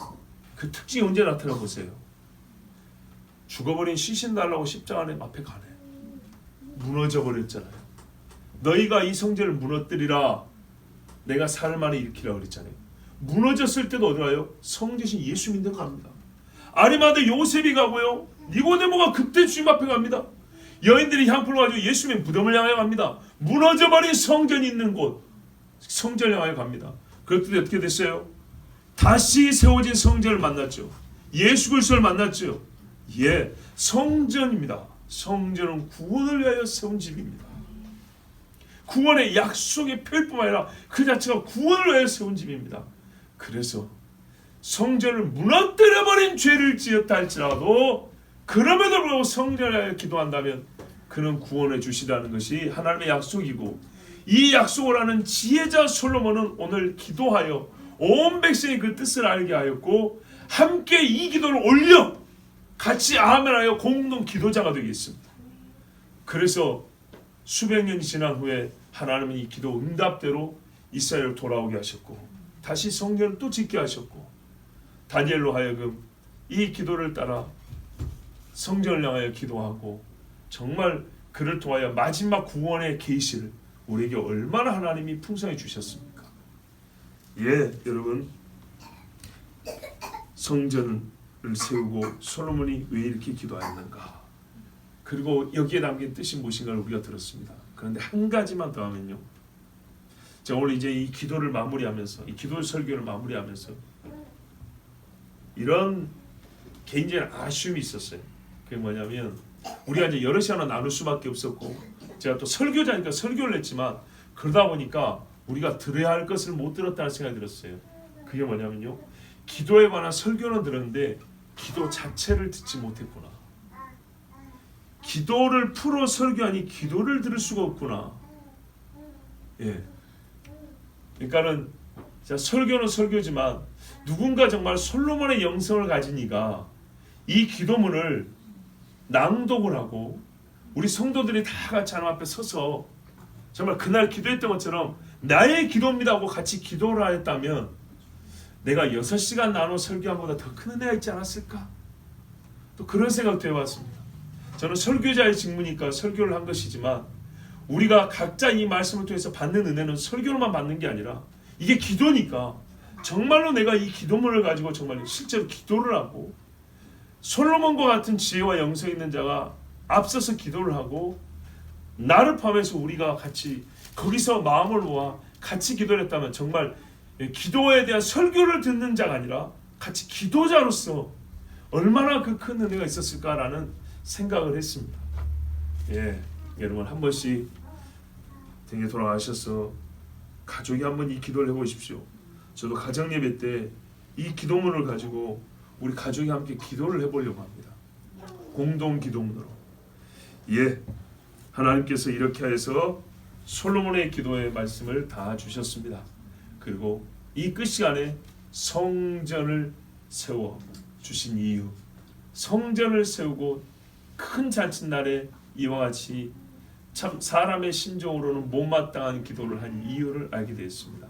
그 특징이 언제 나타나 보세요. 죽어버린 시신 달라고 십자가 앞에 가네. 무너져 버렸잖아요. 너희가 이 성전을 무너뜨리라, 내가 사흘 만에 일으키라 그랬잖아요. 무너졌을 때도 어디 가요? 성전신 예수 믿는 갑니다. 아리마대 요셉이 가고요, 니고데모가 그때 주님 앞에 갑니다. 여인들이 향품을 가지고 예수님의 무덤을 향해 갑니다. 무너져버린 성전이 있는 곳, 성전을 향해 갑니다. 그랬더니 어떻게 됐어요? 다시 세워진 성전을 만났죠. 예수 그리스도를 만났죠. 예, 성전입니다. 성전은 구원을 위하여 세운 집입니다. 구원의 약속의 표현뿐만 아니라 그 자체가 구원을 위하여 세운 집입니다. 그래서 성전을 무너뜨려버린 죄를 지었다 할지라도 그럼에도 불구하고 성전을 위하여 기도한다면 그는 구원해 주시다는 것이 하나님의 약속이고, 이 약속을 하는 지혜자 솔로몬은 오늘 기도하여 온 백성이 그 뜻을 알게 하였고 함께 이 기도를 올려 같이 아멘하여 공동 기도자가 되겠습니다. 그래서 수백 년이 지난 후에 하나님은 이 기도 응답대로 이스라엘을 돌아오게 하셨고 다시 성전을 또 짓게 하셨고, 다니엘로 하여금 이 기도를 따라 성전을 향하여 기도하고 정말 그를 통하여 마지막 구원의 계시를 우리에게 얼마나 하나님이 풍성히 주셨습니까? 예, 여러분, 성전을 세우고 솔로몬이 왜 이렇게 기도하였는가, 그리고 여기에 담긴 뜻이 무엇인가를 우리가 들었습니다. 그런데 한 가지만 더 하면요, 제가 오늘 이제 이 기도를 마무리하면서, 이 기도 설교를 마무리하면서 이런 개인적인 아쉬움이 있었어요. 그게 뭐냐면 우리가 이제 여러 시간을 나눌 수밖에 없었고, 제가 또 설교자니까 설교를 했지만 그러다 보니까 우리가 들어야 할 것을 못 들었다는 생각이 들었어요. 그게 뭐냐면요, 기도에 관한 설교는 들었는데 기도 자체를 듣지 못했구나. 기도를 풀어 설교하니 기도를 들을 수가 없구나. 예. 그러니까는 설교는 설교지만 누군가 정말 솔로몬의 영성을 가진 이가 이 기도문을 낭독을 하고 우리 성도들이 다 같이 하나님 앞에 서서 정말 그날 기도했던 것처럼 나의 기도입니다 하고 같이 기도를 하였다면 내가 6시간 나눠 설교한 것보다 더 큰 은혜가 있지 않았을까? 또 그런 생각도 해봤습니다. 저는 설교자의 직무니까 설교를 한 것이지만 우리가 각자 이 말씀을 통해서 받는 은혜는 설교로만 받는 게 아니라 이게 기도니까 정말로 내가 이 기도문을 가지고 정말 실제로 기도를 하고 솔로몬과 같은 지혜와 영성 있는 자가 앞서서 기도를 하고 나를 포함해서 우리가 같이 거기서 마음을 모아 같이 기도를 했다면 정말 기도에 대한 설교를 듣는 자가 아니라 같이 기도자로서 얼마나 그 큰 은혜가 있었을까라는 생각을 했습니다. 예, 여러분 한 번씩 등에 돌아가셔서 가족이 한번 이 기도를 해보십시오. 저도 가정 예배 때 이 기도문을 가지고 우리 가족이 함께 기도를 해보려고 합니다. 공동 기도문으로. 예, 하나님께서 이렇게 해서 솔로몬의 기도의 말씀을 다 주셨습니다. 그리고 이 끝 시간에 성전을 세워 주신 이유, 성전을 세우고 큰 잔칫날에 이와 같이 참 사람의 심정으로는 못마땅한 기도를 한 이유를 알게 되었습니다.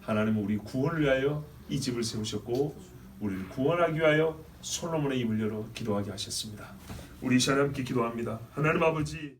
하나님은 우리 구원을 위하여 이 집을 세우셨고 우리를 구원하기 위하여 솔로몬의 입을 열어 기도하게 하셨습니다. 우리 이 시간에 함께 기도합니다. 하나님 아버지,